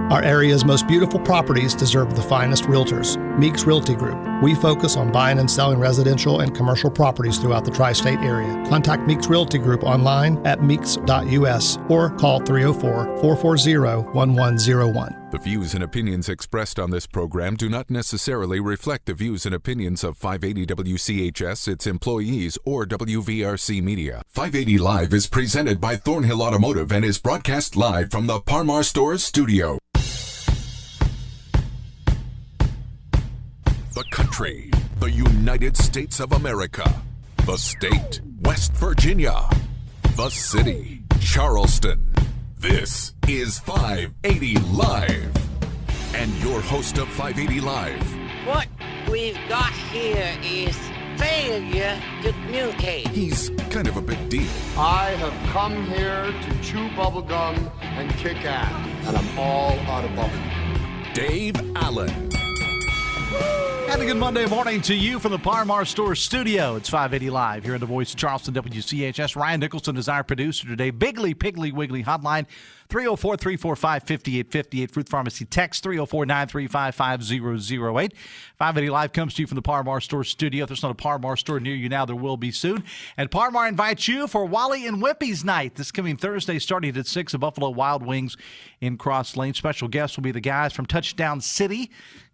Our area's most beautiful properties deserve the finest realtors. Meeks Realty Group. We focus on buying and selling residential and commercial properties throughout the tri-state area. Contact Meeks Realty Group online at meeks.us or call 304-440-1101. The views and opinions expressed on this program do not necessarily reflect the views and opinions of 580 WCHS, its employees, or WVRC Media. 580 Live is presented by Thornhill Automotive and is broadcast live from the Parmar Stores studio. The country, the United States of America. The state, West Virginia. The city, Charleston. This is 580 Live. And your host of 580 Live. What we've got here is failure to communicate. He's kind of a big deal. I have come here to chew bubblegum and kick ass. And I'm all out of bubblegum. Dave Allen. And a good Monday morning to you from the Parmar Store studio. It's 580 Live here in the voice of Charleston, WCHS. Ryan Nicholson is our producer today. Bigly, Piggly, Wiggly hotline, 304-345-5858. Fruit Pharmacy text, 304-935-5008. 580 Live comes to you from the Parmar Store studio. If there's not a Parmar store near you now, there will be soon. And Parmar invites you for Wally and Whippy's night this coming Thursday starting at 6 at Buffalo Wild Wings in Cross Lane. Special guests will be the guys from Touchdown City.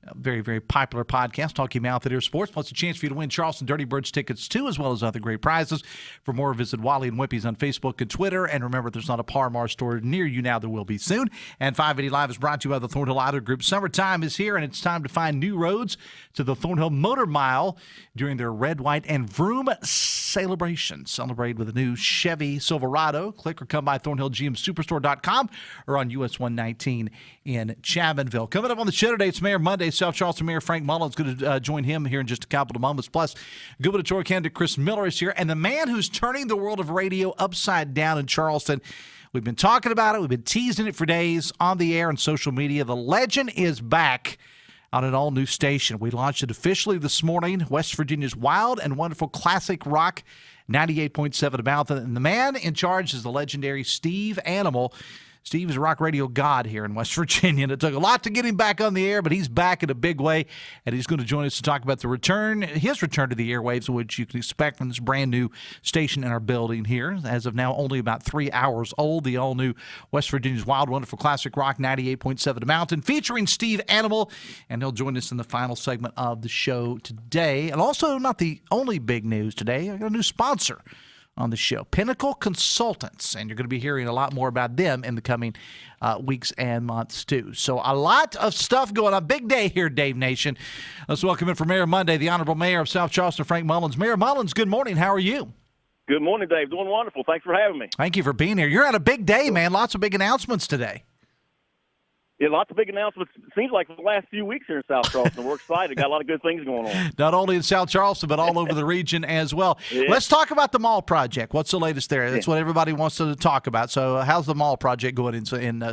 A very, very popular podcast, talking Mountaineer sports, plus a chance for you to win Charleston Dirty Birds tickets, too, as well as other great prizes. For more, visit Wally and Whippy's on Facebook and Twitter. And remember, if there's not a Parmar store near you now, there will be soon. And 580 Live is brought to you by the Thornhill Auto Group. Summertime is here, and it's time to find new roads to the Thornhill Motor Mile during their Red, White, and Vroom celebration. Celebrate with a new Chevy Silverado. Click or come by ThornhillGMSuperstore.com or on US 119 in Chapmanville. Coming up on the show today, it's Mayor Monday. South Charleston Mayor Frank Mullens going to join him here in just a couple of moments. Plus, gubernatorial candidate Chris Miller is here. And the man who's turning the world of radio upside down in Charleston. We've been talking about it. We've been teasing it for days on the air and social media. The legend is back on an all-new station. We launched it officially this morning. West Virginia's wild and wonderful classic rock, 98.7 about. And the man in charge is the legendary Steve Animal. Steve is a rock radio god here in West Virginia, and it took a lot to get him back on the air, but he's back in a big way, and he's going to join us to talk about his return to the airwaves, which you can expect from this brand new station in our building here. As of now, only about 3 hours old, the all-new West Virginia's wild, wonderful classic rock, 98.7 The Mountain, featuring Steve Animal, and he'll join us in the final segment of the show today. And also, not the only big news today, I got a new sponsor on the show, Pinnacle Consultants, and you're going to be hearing a lot more about them in the coming weeks and months, too. So a lot of stuff going on. Big day here, Dave Nation. Let's welcome in for Mayor Monday, the Honorable Mayor of South Charleston, Frank Mullens. Mayor Mullens, good morning. How are you? Good morning, Dave. Doing wonderful. Thanks for having me. Thank you for being here. You're on a big day, man. Lots of big announcements today. Yeah, lots of big announcements. It seems like for the last few weeks here in South Charleston. We're excited. Got a lot of good things going on. Not only in South Charleston, but all over the region as well. Yeah. Let's talk about the mall project. What's the latest there? That's what everybody wants to talk about. So how's the mall project going in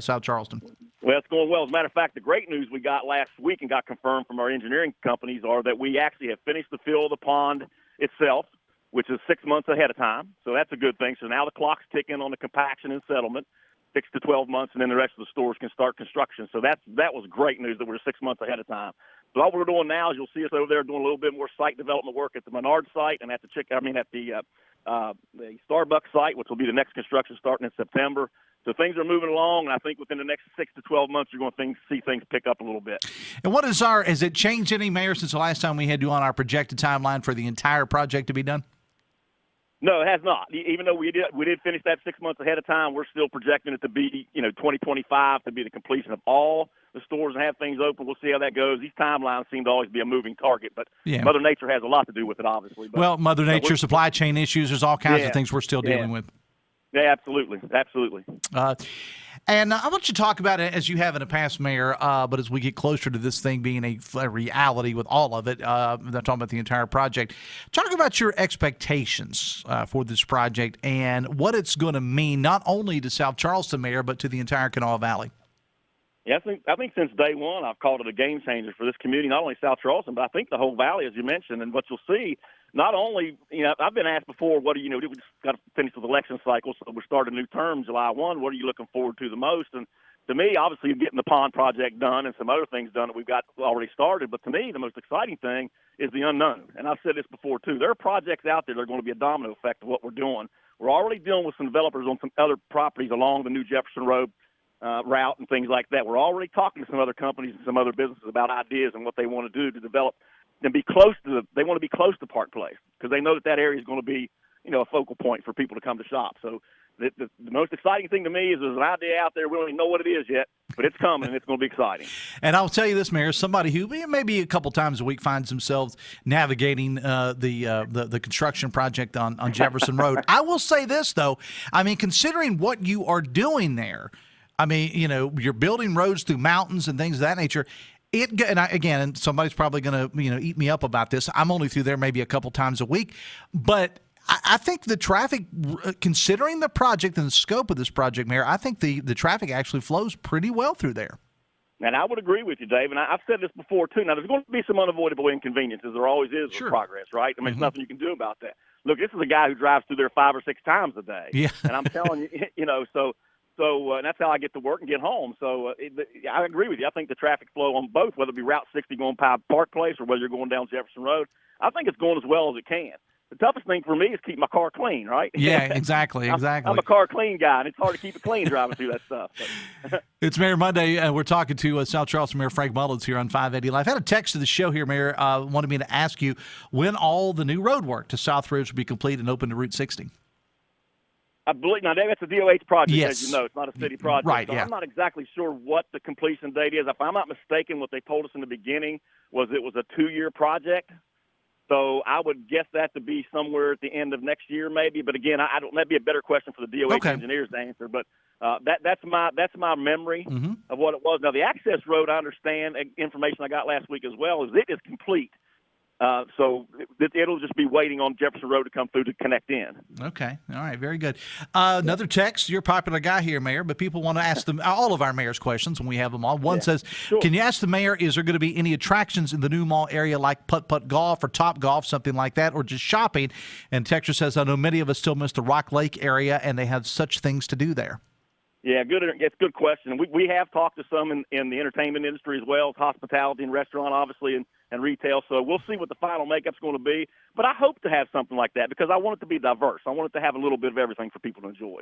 South Charleston? Well, it's going well. As a matter of fact, the great news we got last week and got confirmed from our engineering companies are that we actually have finished the fill of the pond itself, which is 6 months ahead of time. So that's a good thing. So now the clock's ticking on the compaction and settlement. 6 to 12 months, and then the rest of the stores can start construction. So that was great news that we're 6 months ahead of time. So all we're doing now is you'll see us over there doing a little bit more site development work at the Menard site and at the Starbucks site, which will be the next construction starting in September. So things are moving along, and I think within the next 6 to 12 months, you're going to see things pick up a little bit. And has it changed any, Mayor, since the last time we had you on our projected timeline for the entire project to be done? No, it has not. Even though we did finish that 6 months ahead of time, we're still projecting it to be, 2025 to be the completion of all the stores and have things open. We'll see how that goes. These timelines seem to always be a moving target, but Mother Nature has a lot to do with it, obviously. But, Mother Nature, supply chain issues, there's all kinds of things we're still dealing with. Yeah, absolutely. And I want you to talk about it as you have in the past, Mayor, but as we get closer to this thing being a reality with all of it, I'm talking about the entire project, talk about your expectations for this project and what it's going to mean not only to South Charleston, Mayor, but to the entire Kanawha Valley. Yeah, I think since day one I've called it a game changer for this community, not only South Charleston, but I think the whole valley, as you mentioned. And what you'll see, not only, I've been asked before, we just got to finish with the election cycle, so we're starting a new term July 1. What are you looking forward to the most? And to me, obviously, getting the pond project done and some other things done that we've got already started. But to me, the most exciting thing is the unknown. And I've said this before, too. There are projects out there that are going to be a domino effect of what we're doing. We're already dealing with some developers on some other properties along the New Jefferson Road route and things like that. We're already talking to some other companies and some other businesses about ideas and what they want to do to develop and be close to they want to be close to Park Place because they know that area is going to be, a focal point for people to come to shop. So the most exciting thing to me is there's an idea out there. We don't even know what it is yet, but it's coming and it's going to be exciting. And I'll tell you this, Mayor, somebody who maybe a couple times a week finds themselves navigating the construction project on Jefferson Road. I will say this, though. I mean, considering what you are doing there, I mean, you're building roads through mountains and things of that nature. And somebody's probably going to eat me up about this. I'm only through there maybe a couple times a week, but I think the traffic, considering the project and the scope of this project, Mayor, I think the traffic actually flows pretty well through there. And I would agree with you, Dave. And I've said this before, too. Now, there's going to be some unavoidable inconveniences. There always is with progress, right? I mean, there's nothing you can do about that. Look, this is a guy who drives through there 5 or 6 times a day. Yeah. And I'm telling you, so and that's how I get to work and get home. So I agree with you. I think the traffic flow on both, whether it be Route 60 going by Park Place or whether you're going down Jefferson Road, I think it's going as well as it can. The toughest thing for me is keep my car clean, right? Yeah, exactly. I'm a car clean guy, and it's hard to keep it clean driving through that stuff. It's Mayor Monday. We're talking to South Charleston Mayor Frank Mullens here on 580 Live. I had a text to the show here, Mayor. Wanted me to ask you when all the new road work to South Ridge will be complete and open to Route 60. I believe now that's a DOH project, yes. as you know. It's not a city project. Right, so yeah. I'm not exactly sure what the completion date is. If I'm not mistaken, what they told us in the beginning was it was a 2-year project. So I would guess that to be somewhere at the end of next year, maybe. But again, I don't. That'd be a better question for the DOH engineers to answer. But that's my memory of what it was. Now the access road, I understand. Information I got last week as well is it is complete. So it'll just be waiting on Jefferson Road to come through to connect in. Okay. All right. Very good. Another text. You're a popular guy here, Mayor, but people want to ask them all of our mayor's questions, and we have them all. One says, Can you ask the mayor, is there going to be any attractions in the new mall area like putt-putt golf or Top Golf, something like that, or just shopping? And Texture says, I know many of us still miss the Rock Lake area, and they have such things to do there. Yeah, good. It's a good question. We have talked to some in the entertainment industry as well as hospitality and restaurant, obviously, and retail. So we'll see what the final makeup's going to be. But I hope to have something like that because I want it to be diverse. I want it to have a little bit of everything for people to enjoy.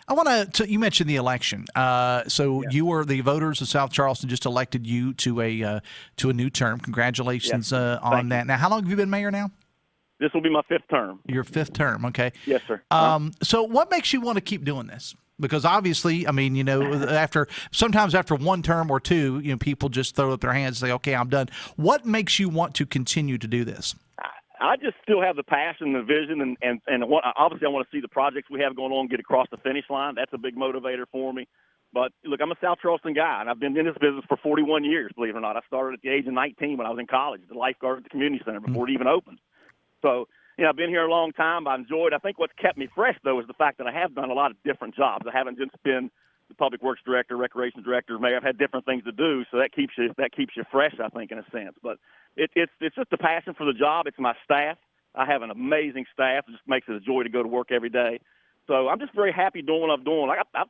I want to. You mentioned the election. You were the voters of South Charleston just elected you to a new term. Congratulations on that. Now, how long have you been mayor now? This will be my 5th term. Your 5th term. Okay. Yes, sir. So what makes you want to keep doing this? Because obviously, I mean, sometimes after one term or two, people just throw up their hands and say, okay, I'm done. What makes you want to continue to do this? I just still have the passion, the vision, and obviously I want to see the projects we have going on get across the finish line. That's a big motivator for me. But, look, I'm a South Charleston guy, and I've been in this business for 41 years, believe it or not. I started at the age of 19 when I was in college, the lifeguard at the community center before it even opened. So, I've been here a long time. I enjoyed. I think what's kept me fresh, though, is the fact that I have done a lot of different jobs. I haven't just been the public works director, recreation director, mayor. I've had different things to do, so that keeps you fresh, I think, in a sense. But it's just a passion for the job. It's my staff. I have an amazing staff. It just makes it a joy to go to work every day. So I'm just very happy doing what I'm doing. I've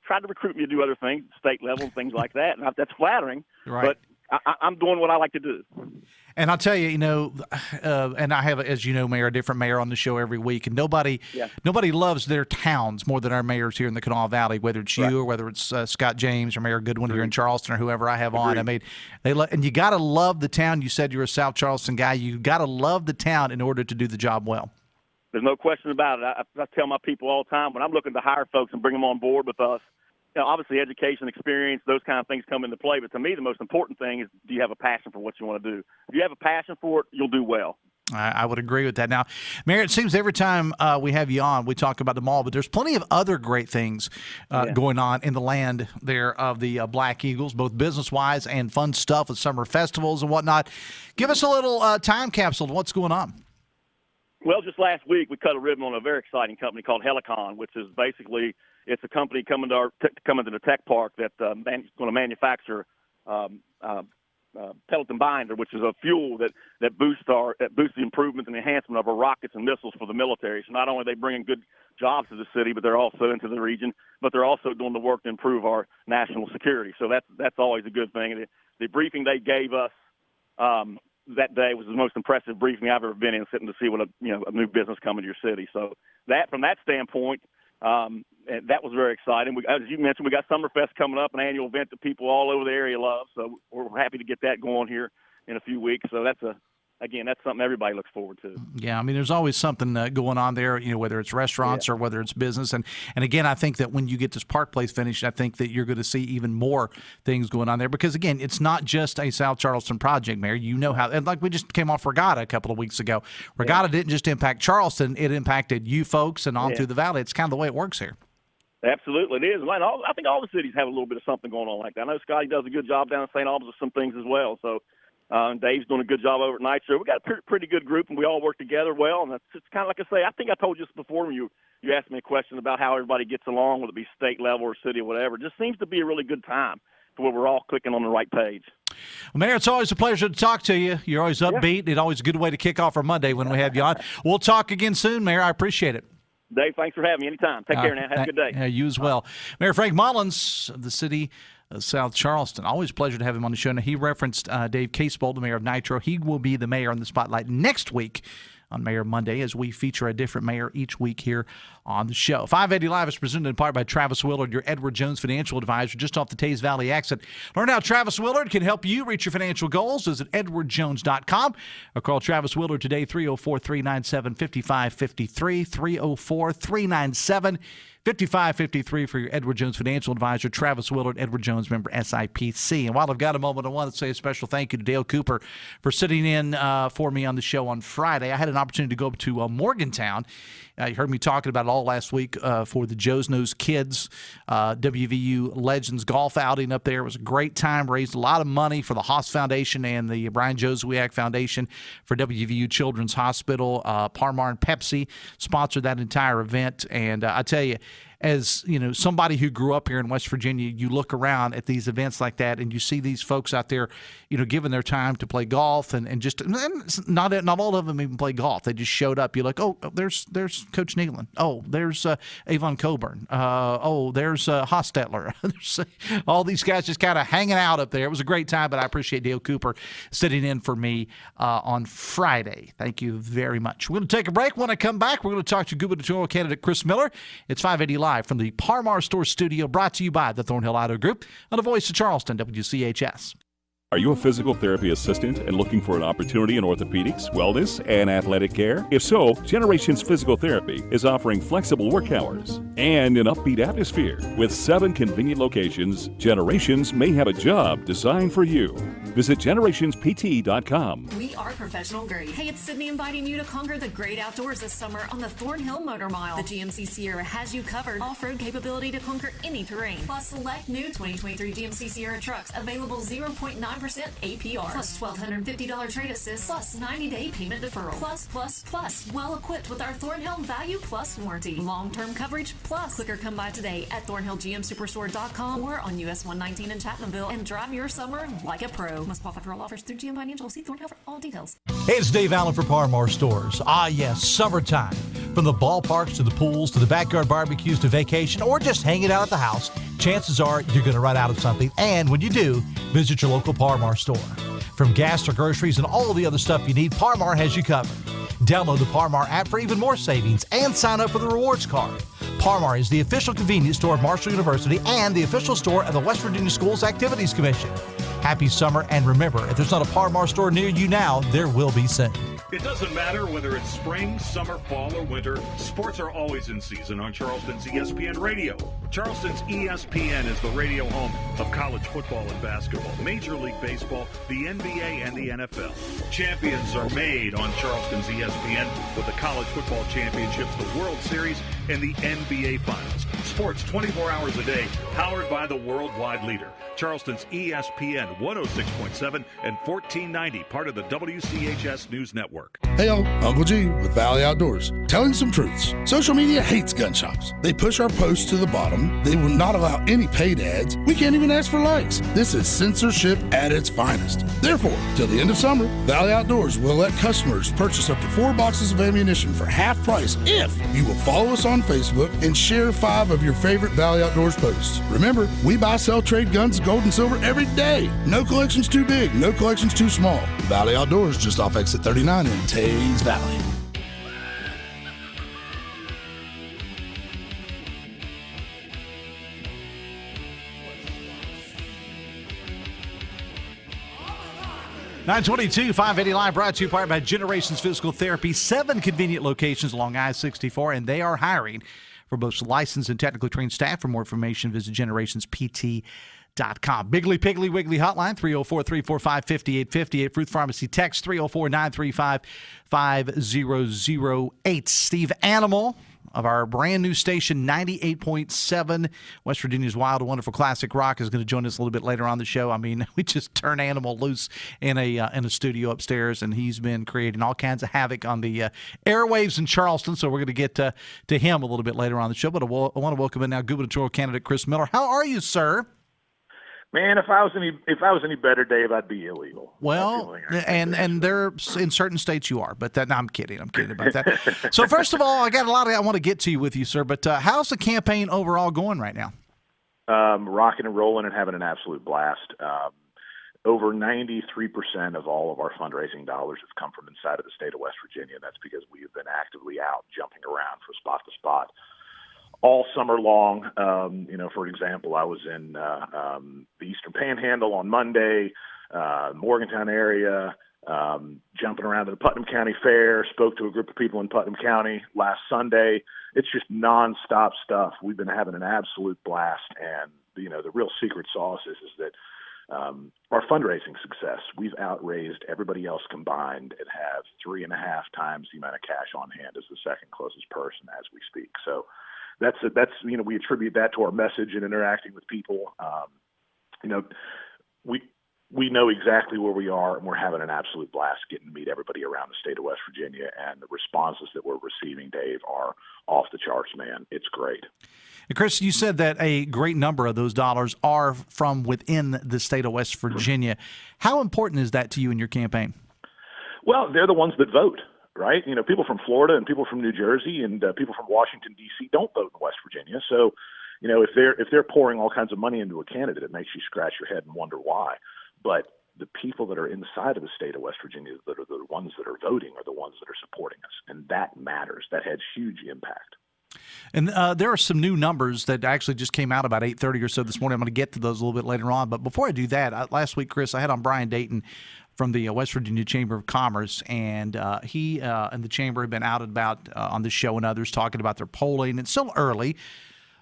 tried to recruit me to do other things, state level and things like that, and that's flattering. Right. But I'm doing what I like to do. And I'll tell you, and I have, as you know, Mayor, a different mayor on the show every week, and nobody loves their towns more than our mayors here in the Kanawha Valley, whether it's you or whether it's Scott James or Mayor Goodwin here in Charleston or whoever I have on. I mean, and you got to love the town. You said you're a South Charleston guy. You got to love the town in order to do the job well. There's no question about it. I tell my people all the time when I'm looking to hire folks and bring them on board with us, obviously education, experience, those kind of things come into play. But to me, the most important thing is, do you have a passion for what you want to do? If you have a passion for it, you'll do well. I would agree with that. Now, Mayor, it seems every time we have you on, we talk about the mall, but there's plenty of other great things going on in the land there of the Black Eagles, both business-wise and fun stuff with summer festivals and whatnot. Give us a little time capsule of what's going on. Well, just last week, we cut a ribbon on a very exciting company called Helicon, which is basically – it's a company coming to the tech park that's going to manufacture Pelletin binder, which is a fuel that boosts the improvement and enhancement of our rockets and missiles for the military. So not only are they bringing good jobs to the city, but they're also into the region, but they're also doing the work to improve our national security. So that's always a good thing. The briefing they gave us that day was the most impressive briefing I've ever been in, sitting to see what a new business coming to your city. So that from that standpoint, and that was very exciting. As you mentioned, we got Summerfest coming up, an annual event that people all over the area love. So we're happy to get that going here in a few weeks. So that's something everybody looks forward to. Yeah, I mean, there's always something going on there, whether it's restaurants or whether it's business. And again, I think that when you get this Park Place finished, I think that you're going to see even more things going on there because, again, it's not just a South Charleston project, Mayor. You know how – and like we just came off Regatta a couple of weeks ago. Regatta didn't just impact Charleston. It impacted you folks and on through the valley. It's kind of the way it works here. Absolutely, it is. I think all the cities have a little bit of something going on like that. I know Scotty does a good job down in St. Albans with some things as well. So Dave's doing a good job over at Nitro. We got a pretty good group, and we all work together well. And it's kind of like I say. I think I told you this before when you asked me a question about how everybody gets along, whether it be state level or city or whatever. It just seems to be a really good time to where we're all clicking on the right page. Well, Mayor, it's always a pleasure to talk to you. You're always upbeat. It's always a good way to kick off our Monday when we have you on. We'll talk again soon, Mayor. I appreciate it. Dave, thanks for having me anytime. Take care now. Have a good day. Yeah, you as well. Mayor Frank Mullens of the city of South Charleston. Always a pleasure to have him on the show. Now, he referenced Dave Casebold, the mayor of Nitro. He will be the mayor on the spotlight next week on Mayor Monday as we feature a different mayor each week here on the show. 580 Live is presented in part by Travis Willard, your Edward Jones financial advisor just off the Taze Valley exit. Learn how Travis Willard can help you reach your financial goals. Visit edwardjones.com or call Travis Willard today, 304-397-5553, 304-397-5553 for your Edward Jones financial advisor, Travis Willard, Edward Jones member SIPC. And while I've got a moment, I want to say a special thank you to Dale Cooper for sitting in for me on the show on Friday. I had an opportunity to go up to Morgantown. You heard me talking about it all last week for the Joe's Nose Kids WVU Legends golf outing up there. It was a great time, raised a lot of money for the Haas Foundation and the Brian Joswiak Foundation for WVU Children's Hospital. Parmar and Pepsi sponsored that entire event. And I tell you, as somebody who grew up here in West Virginia, you look around at these events like that and you see these folks out there, giving their time to play golf and just not all of them even play golf. They just showed up. You're like, oh, there's Coach Nealon. Oh, there's Avon Coburn. Oh, there's Hostetler. There's all these guys just kind of hanging out up there. It was a great time, but I appreciate Dale Cooper sitting in for me on Friday. Thank you very much. We're going to take a break. When I come back, we're going to talk to gubernatorial candidate Chris Miller. It's 580 Live from the Parmar Store studio, brought to you by the Thornhill Auto Group on the Voice of Charleston, WCHS. Are you a physical therapy assistant and looking for an opportunity in orthopedics, wellness, and athletic care? If so, Generations Physical Therapy is offering flexible work hours and an upbeat atmosphere. With 7 convenient locations, Generations may have a job designed for you. Visit generationspt.com. We are professional grade. Hey, it's Sydney inviting you to conquer the great outdoors this summer on the Thornhill Motor Mile. The GMC Sierra has you covered. Off-road capability to conquer any terrain. Plus, select new 2023 GMC Sierra trucks available 0.9% APR. Plus $1,250 trade assist. Plus 90-day payment deferral. Plus. Well equipped with our Thornhill Value Plus warranty. Long-term coverage plus. Click or come by today at ThornhillGMSuperstore.com or on US 119 in Chapmanville and drive your summer like a pro. Must qualify for all offers through GM Financial. See Thornhill for all details. Hey, it's Dave Allen for Parmar Stores. Ah, yes, summertime. From the ballparks to the pools to the backyard barbecues to vacation or just hanging out at the house, chances are you're going to run out of something. And when you do, visit your local Parmar store. From gas to groceries and all the other stuff you need, Parmar has you covered. Download the Parmar app for even more savings and sign up for the rewards card. Parmar is the official convenience store of Marshall University and the official store of the West Virginia Schools Activities Commission. Happy summer, and remember, if there's not a Parmar store near you now, there will be soon. It doesn't matter whether it's spring, summer, fall, or winter, sports are always in season on Charleston's ESPN Radio. Charleston's ESPN is the radio home of college football and basketball, Major League Baseball, the NBA, and the NFL. Champions are made on Charleston's ESPN with the college football championships, the World Series, in the NBA Finals. Sports 24 hours a day, powered by the worldwide leader. Charleston's ESPN 106.7 and 1490, part of the WCHS News Network. Hey, y'all, Uncle G with Valley Outdoors. Telling some truths. Social media hates gun shops. They push our posts to the bottom. They will not allow any paid ads. We can't even ask for likes. This is censorship at its finest. Therefore, till the end of summer, Valley Outdoors will let customers purchase up to 4 boxes of ammunition for half price if you will follow us on Facebook and share 5 of your favorite Valley Outdoors posts. Remember, we buy, sell, trade guns, gold, and silver every day. No collection's too big, no collection's too small. Valley Outdoors, just off exit 39 in Tays Valley. .922, 580 Live, brought to you by Generations Physical Therapy. 7 convenient locations along I-64, and they are hiring for both licensed and technically trained staff. For more information, visit generationspt.com. Biggly Piggly Wiggly Hotline, 304-345-5858. Ruth Pharmacy text, 304-935-5008. Steve Animal of our brand new station, 98.7 West Virginia's Wild and Wonderful Classic Rock, is going to join us a little bit later on the show. I mean, we just turned Animal loose in a studio upstairs, and he's been creating all kinds of havoc on the airwaves in Charleston. So we're going to get to him a little bit later on the show. But I want to welcome in now gubernatorial candidate Chris Miller. How are you, sir? Man, if I was any better, Dave, I'd be illegal. Well, and there in certain states you are, but no, I'm kidding about that. So first of all, I got a lot I want to get to you with you, sir. But how's the campaign overall going right now? Rocking and rolling and having an absolute blast. Over 93% of all of our fundraising dollars have come from inside of the state of West Virginia. That's because we have been actively out jumping around from spot to spot all summer long. For example, I was in the Eastern Panhandle on Monday, Morgantown area, jumping around to the Putnam County Fair, spoke to a group of people in Putnam County last Sunday. It's just nonstop stuff. We've been having an absolute blast, and the real secret sauce is that our fundraising success. We've outraised everybody else combined and have 3.5 times the amount of cash on hand as the second closest person as we speak. So that's we attribute that to our message and interacting with people. We know exactly where we are, and we're having an absolute blast getting to meet everybody around the state of West Virginia, and the responses that we're receiving, Dave, are off the charts, man. It's great. And Chris, you said that a great number of those dollars are from within the state of West Virginia. How important is that to you in your campaign? Well, they're the ones that vote. Right? People from Florida and people from New Jersey and people from Washington, D.C. don't vote in West Virginia. So, if they're pouring all kinds of money into a candidate, it makes you scratch your head and wonder why. But the people that are inside of the state of West Virginia that are the ones that are voting are the ones that are supporting us. And that matters. That has huge impact. And there are some new numbers that actually just came out about 8:30 or so this morning. I'm going to get to those a little bit later on. But before I do that, last week, Chris, I had on Brian Dayton from the West Virginia Chamber of Commerce, and he and the Chamber have been out and about on this show and others talking about their polling. It's still early,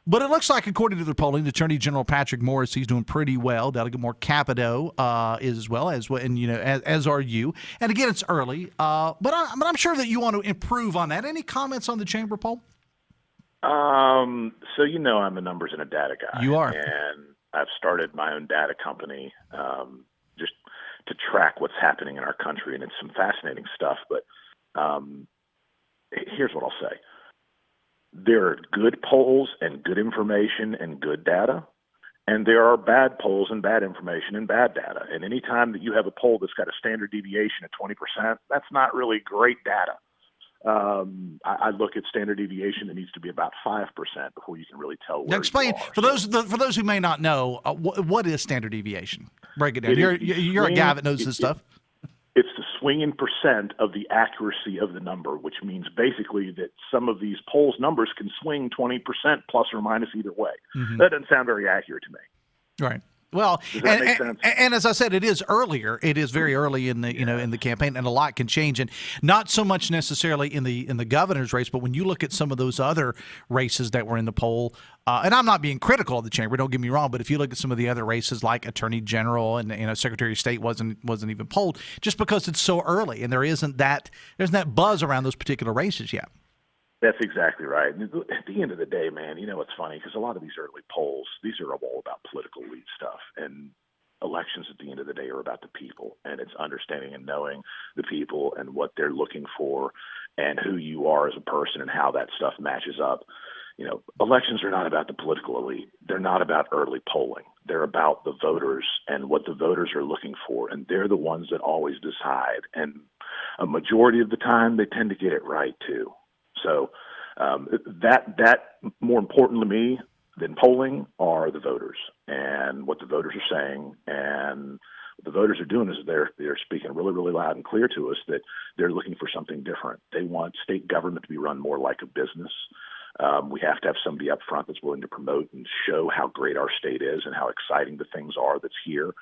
but it looks like, according to their polling, Attorney General Patrick Morris, he's doing pretty well. Delegate Moore Capito is as well, as are you. And again, it's early, but I'm sure that you want to improve on that. Any comments on the Chamber poll? So I'm a numbers and a data guy. You are. And I've started my own data company just to track what's happening in our country, and it's some fascinating stuff. But here's what I'll say. There are good polls and good information and good data, and there are bad polls and bad information and bad data. And any time that you have a poll that's got a standard deviation of 20%, that's not really great data. I look at standard deviation that needs to be about 5% before you can really tell where. Now explain for those who may not know what is standard deviation. Break it down. You're a guy that knows this stuff. It's the swinging percent of the accuracy of the number, which means basically that some of these polls numbers can swing 20% plus or minus either way. Mm-hmm. That doesn't sound very accurate to me. Right. Well, and as I said, it is earlier. It is very early in the in the campaign, and a lot can change. And not so much necessarily in the governor's race, but when you look at some of those other races that were in the poll, and I'm not being critical of the chamber, don't get me wrong, but if you look at some of the other races like Attorney General and Secretary of State wasn't even polled, just because it's so early and there isn't that buzz around those particular races yet. That's exactly right. At the end of the day, man, it's funny because a lot of these early polls, these are all about political elite stuff. And elections at the end of the day are about the people, and it's understanding and knowing the people and what they're looking for and who you are as a person and how that stuff matches up. Elections are not about the political elite. They're not about early polling. They're about the voters and what the voters are looking for, and they're the ones that always decide. And a majority of the time, they tend to get it right too. So that more important to me than polling are the voters and what the voters are saying. And what the voters are doing is they're speaking really, really loud and clear to us that they're looking for something different. They want state government to be run more like a business. We have to have somebody up front that's willing to promote and show how great our state is and how exciting the things are that's here.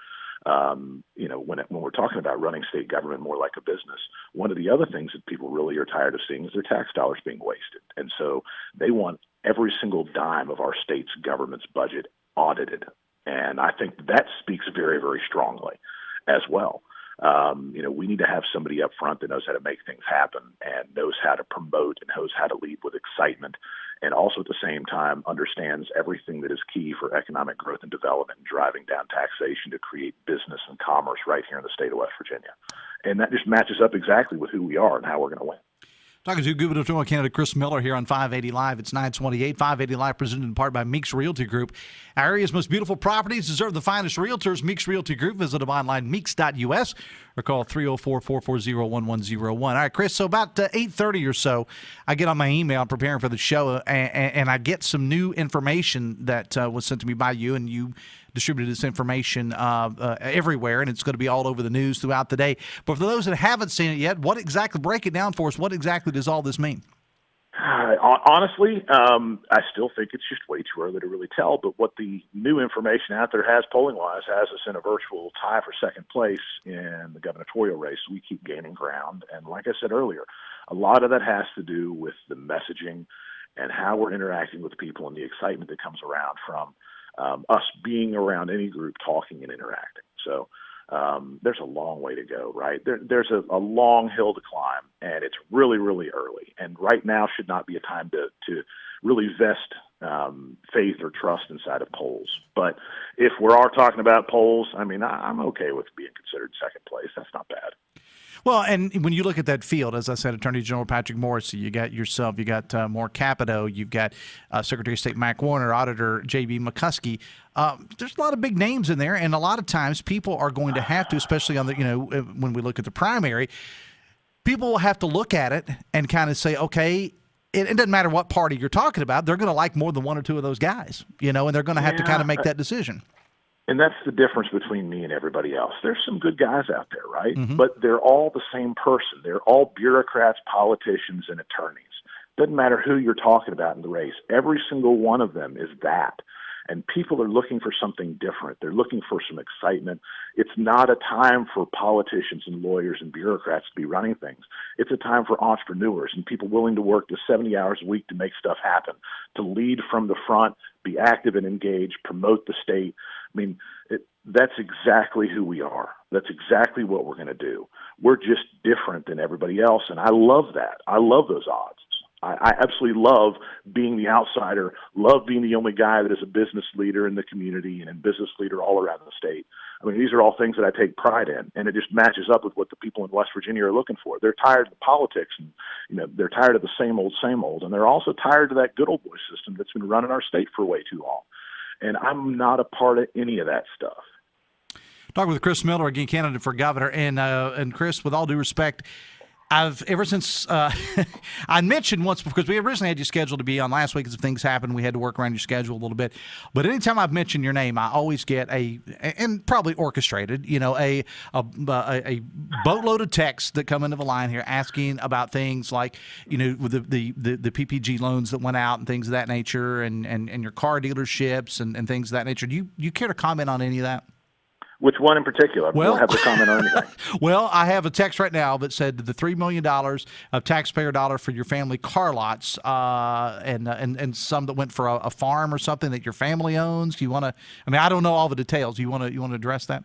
When we're talking about running state government more like a business, one of the other things that people really are tired of seeing is their tax dollars being wasted. And so they want every single dime of our state's government's budget audited. And I think that speaks very, very strongly as well. We need to have somebody up front that knows how to make things happen and knows how to promote and knows how to lead with excitement, and also at the same time understands everything that is key for economic growth and development and driving down taxation to create business and commerce right here in the state of West Virginia. And that just matches up exactly with who we are and how we're going to win. Talking to gubernatorial candidate Chris Miller here on 580 Live. It's 928. 580 Live presented in part by Meeks Realty Group. Our area's most beautiful properties deserve the finest realtors. Meeks Realty Group. Visit them online, meeks.us, or call 304-440-1101. All right, Chris, so about 8:30 or so, I get on my email preparing for the show, and I get some new information that was sent to me by you, and you distributed this information everywhere, and it's going to be all over the news throughout the day. But for those that haven't seen it yet, break it down for us. What exactly does all this mean? Honestly, I still think it's just way too early to really tell. But what the new information out there has, polling-wise, has us in a virtual tie for second place in the gubernatorial race. We keep gaining ground. And like I said earlier, a lot of that has to do with the messaging and how we're interacting with people and the excitement that comes around from us being around any group talking and interacting. So there's a long way to go, right? There's a long hill to climb, and it's really, really early. And right now should not be a time to really vest faith or trust inside of polls. But if we are talking about polls, I mean, I'm okay with being considered second place. That's not bad. Well, and when you look at that field, as I said, Attorney General Patrick Morrissey, you got yourself, you got Mark Capito, you've got Secretary of State Mac Warner, Auditor J.B. McCuskey. There's a lot of big names in there, and a lot of times people are going to have to, especially on the, when we look at the primary, people will have to look at it and kind of say, okay, it doesn't matter what party you're talking about, they're going to like more than one or two of those guys, and they're going to have to kind of make that decision. And that's the difference between me and everybody else. There's some good guys out there, right? Mm-hmm. But they're all the same person. They're all bureaucrats, politicians, and attorneys. Doesn't matter who you're talking about in the race. Every single one of them is that. And people are looking for something different. They're looking for some excitement. It's not a time for politicians and lawyers and bureaucrats to be running things. It's a time for entrepreneurs and people willing to work to 70 hours a week to make stuff happen, to lead from the front, be active and engaged, promote the state. I mean, that's exactly who we are. That's exactly what we're going to do. We're just different than everybody else, and I love that. I love those odds. I absolutely love being the outsider, love being the only guy that is a business leader in the community and a business leader all around the state. I mean, these are all things that I take pride in, and it just matches up with what the people in West Virginia are looking for. They're tired of the politics, and they're tired of the same old, and they're also tired of that good old boy system that's been running our state for way too long. And I'm not a part of any of that stuff. Talking with Chris Miller, again, candidate for governor. And Chris, with all due respect, ever since I mentioned once, because we originally had you scheduled to be on last week, as things happened, we had to work around your schedule a little bit. But anytime I've mentioned your name, I always get and probably orchestrated, a boatload of texts that come into the line here asking about things like, with the PPG loans that went out and things of that nature, and your car dealerships and things of that nature. Do you care to comment on any of that? Which one in particular? I don't have to comment on anything. Well, I have a text right now that said the $3 million of taxpayer dollar for your family car lots, and some that went for a farm or something that your family owns. Do you want to? I mean, I don't know all the details. You want to address that?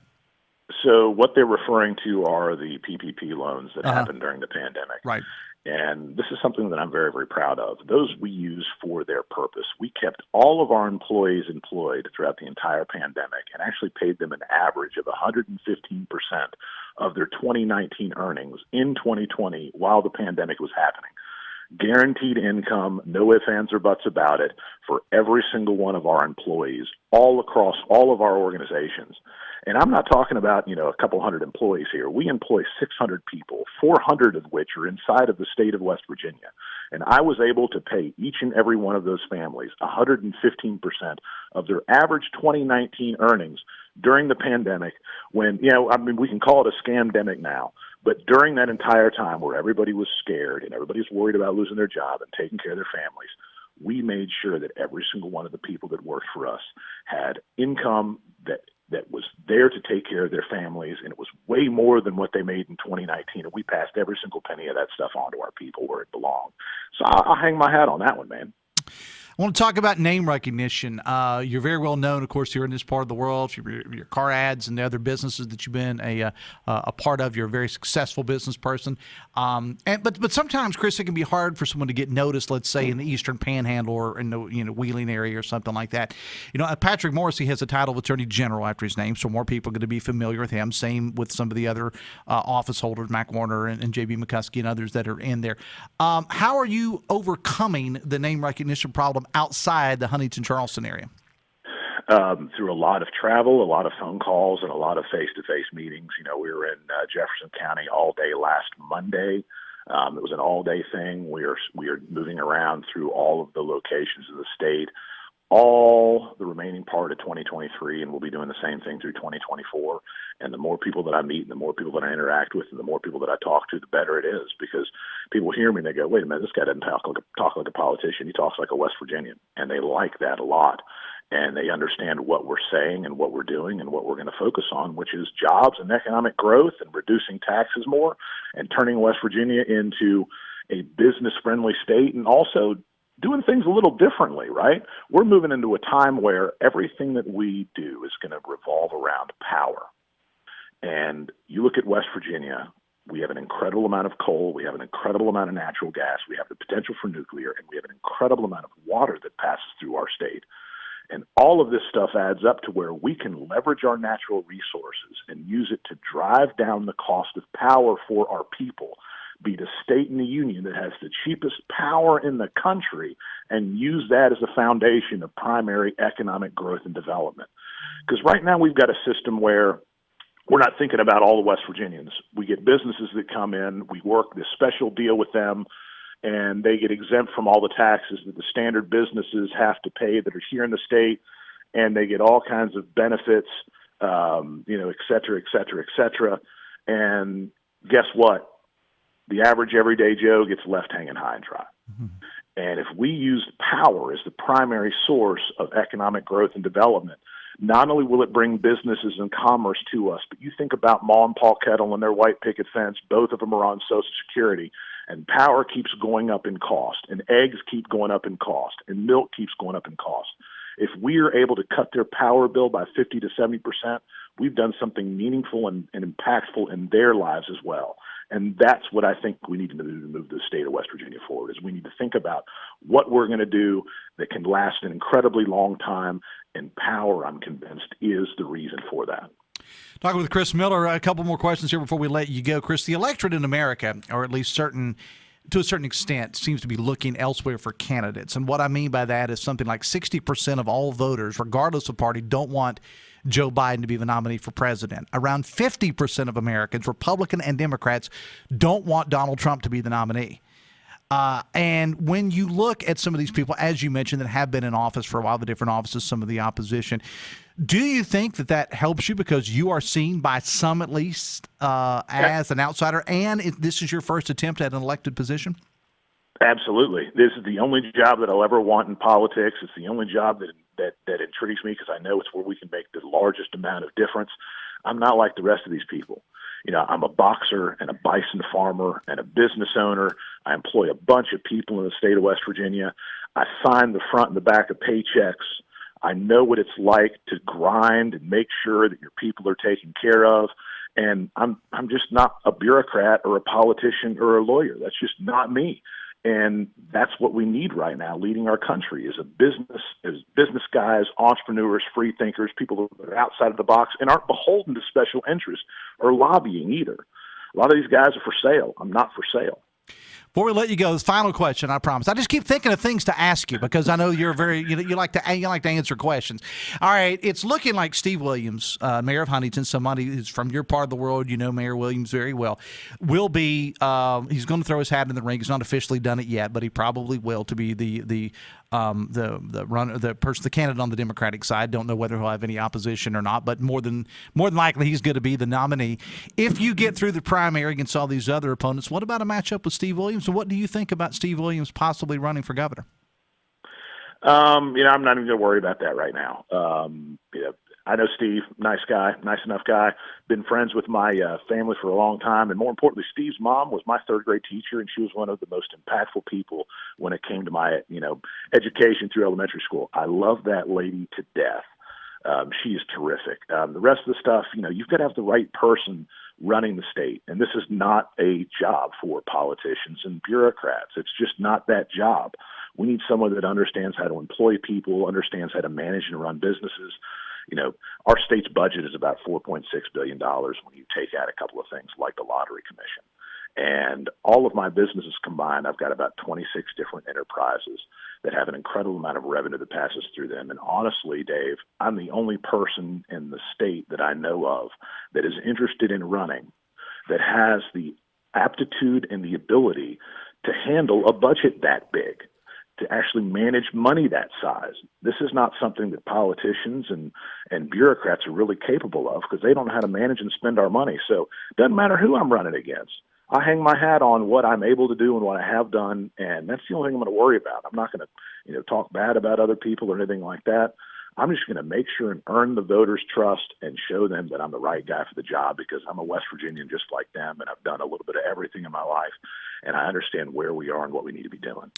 So what they're referring to are the PPP loans that happened during the pandemic, right? And this is something that I'm very, very proud of. Those we use for their purpose. We kept all of our employees employed throughout the entire pandemic and actually paid them an average of 115% of their 2019 earnings in 2020 while the pandemic was happening. Guaranteed income, no ifs, ands, or buts about it, for every single one of our employees all across all of our organizations. And I'm not talking about, a couple hundred employees here. We employ 600 people, 400 of which are inside of the state of West Virginia. And I was able to pay each and every one of those families 115% of their average 2019 earnings during the pandemic when, we can call it a scamdemic now. But during that entire time where everybody was scared and everybody was worried about losing their job and taking care of their families, we made sure that every single one of the people that worked for us had income that was there to take care of their families, and it was way more than what they made in 2019, and we passed every single penny of that stuff on to our people where it belonged. So I'll hang my hat on that one, man. I want to talk about name recognition. You're very well known, of course, here in this part of the world. Your car ads and the other businesses that you've been a part of. You're a very successful business person. But sometimes, Chris, it can be hard for someone to get noticed, let's say, in the Eastern Panhandle or in the Wheeling area or something like that. Patrick Morrissey has the title of Attorney General after his name, so more people are going to be familiar with him. Same with some of the other office holders, Mac Warner and J.B. McCuskey and others that are in there. How are you overcoming the name recognition problem outside the Huntington-Charleston area? Through a lot of travel, a lot of phone calls, and a lot of face-to-face meetings. We were in Jefferson County all day last Monday. It was an all-day thing. We are moving around through all of the locations of the state, all the remaining part of 2023, and we'll be doing the same thing through 2024. And the more people that I meet and the more people that I interact with and the more people that I talk to, the better it is, because people hear me and they go, wait a minute, this guy doesn't talk like a politician. He talks like a West Virginian. And they like that a lot. And they understand what we're saying and what we're doing and what we're going to focus on, which is jobs and economic growth and reducing taxes more and turning West Virginia into a business-friendly state, and also doing things a little differently, right? We're moving into a time where everything that we do is going to revolve around power. And you look at West Virginia, we have an incredible amount of coal, we have an incredible amount of natural gas, we have the potential for nuclear, and we have an incredible amount of water that passes through our state. And all of this stuff adds up to where we can leverage our natural resources and use it to drive down the cost of power for our people, be the state in the union that has the cheapest power in the country, and use that as a foundation of primary economic growth and development. Because right now we've got a system where we're not thinking about all the West Virginians. We get businesses that come in, we work this special deal with them, and they get exempt from all the taxes that the standard businesses have to pay that are here in the state, and they get all kinds of benefits, et cetera, et cetera, et cetera. And guess what? The average everyday Joe gets left hanging high and dry. Mm-hmm. And if we use power as the primary source of economic growth and development, not only will it bring businesses and commerce to us, but you think about Ma and Paul Kettle and their white picket fence, both of them are on Social Security, and power keeps going up in cost, and eggs keep going up in cost, and milk keeps going up in cost. If we are able to cut their power bill by 50 to 70%, we've done something meaningful and impactful in their lives as well. And that's what I think we need to do to move the state of West Virginia forward, is we need to think about what we're going to do that can last an incredibly long time, and power, I'm convinced, is the reason for that. Talking with Chris Miller, a couple more questions here before we let you go. Chris, the electorate in America, or at least to a certain extent, seems to be looking elsewhere for candidates. And what I mean by that is something like 60% of all voters, regardless of party, don't want Joe Biden to be the nominee for president. Around 50% of Americans, Republican and Democrats, don't want Donald Trump to be the nominee. And when you look at some of these people, as you mentioned, that have been in office for a while, the different offices, some of the opposition, do you think that helps you because you are seen by some at least as an outsider, and this is your first attempt at an elected position? Absolutely. This is the only job that I'll ever want in politics. It's the only job that intrigues me because I know it's where we can make the largest amount of difference. I'm not like the rest of these people. I'm a boxer and a bison farmer and a business owner. I employ a bunch of people in the state of West Virginia. I sign the front and the back of paychecks. I know what it's like to grind and make sure that your people are taken care of. And I'm just not a bureaucrat or a politician or a lawyer. That's just not me. And that's what we need right now, leading our country, is business guys, entrepreneurs, free thinkers, people that are outside of the box and aren't beholden to special interests or lobbying either. A lot of these guys are for sale. I'm not for sale. Before we let you go, this final question, I promise. I just keep thinking of things to ask you because I know you're you like to answer questions. All right, it's looking like Steve Williams, mayor of Huntington, somebody who's from your part of the world, you know Mayor Williams very well, will be. He's going to throw his hat in the ring. He's not officially done it yet, but he probably will to be the candidate on the Democratic side. Don't know whether he'll have any opposition or not, but more than likely he's going to be the nominee. If you get through the primary against all these other opponents, what about a matchup with Steve Williams? And what do you think about Steve Williams possibly running for governor? I'm not even going to worry about that right now. I know Steve, nice guy, nice enough guy. Been friends with my family for a long time, and more importantly, Steve's mom was my third grade teacher, and she was one of the most impactful people when it came to my, education through elementary school. I love that lady to death. She is terrific. The rest of the stuff, you've got to have the right person running the state, and this is not a job for politicians and bureaucrats. It's just not that job. We need someone that understands how to employ people, understands how to manage and run businesses. Our state's budget is about $4.6 billion when you take out a couple of things like the Lottery Commission. And all of my businesses combined, I've got about 26 different enterprises that have an incredible amount of revenue that passes through them. And honestly, Dave, I'm the only person in the state that I know of that is interested in running, that has the aptitude and the ability to handle a budget that big, to actually manage money that size. This is not something that politicians and bureaucrats are really capable of because they don't know how to manage and spend our money. So it doesn't matter who I'm running against. I hang my hat on what I'm able to do and what I have done, and that's the only thing I'm going to worry about. I'm not going to, talk bad about other people or anything like that. I'm just going to make sure and earn the voters' trust and show them that I'm the right guy for the job because I'm a West Virginian just like them, and I've done a little bit of everything in my life, and I understand where we are and what we need to be doing.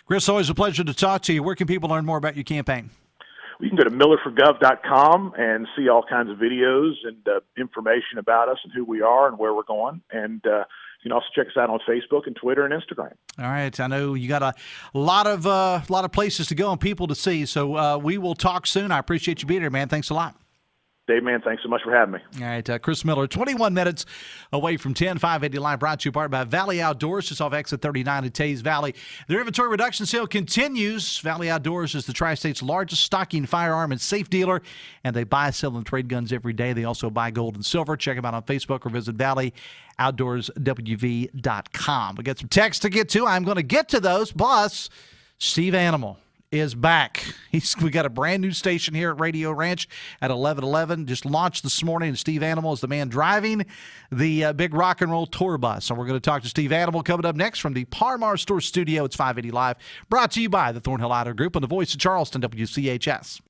Chris, always a pleasure to talk to you. Where can people learn more about your campaign? You can go to millerforgov.com and see all kinds of videos and information about us and who we are and where we're going. And you can also check us out on Facebook and Twitter and Instagram. All right. I know you got a lot of places to go and people to see. So we will talk soon. I appreciate you being here, man. Thanks a lot. Dave, man, thanks so much for having me. All right, Chris Miller, 21 minutes away from 10, 580 Live, brought to you part by Valley Outdoors, just off exit 39 in Tays Valley. Their inventory reduction sale continues. Valley Outdoors is the Tri-State's largest stocking firearm and safe dealer, and they buy, sell, and trade guns every day. They also buy gold and silver. Check them out on Facebook or visit valleyoutdoorswv.com. We got some texts to get to. I'm going to get to those. Plus, Steve Animal is back. We got a brand new station here at Radio Ranch at 1111. Just launched this morning, and Steve Animal is the man driving the big rock and roll tour bus. So we're going to talk to Steve Animal coming up next from the Par Mar Store Studio. It's 580 Live, brought to you by the Thornhill Auto Group and the voice of Charleston, WCHS.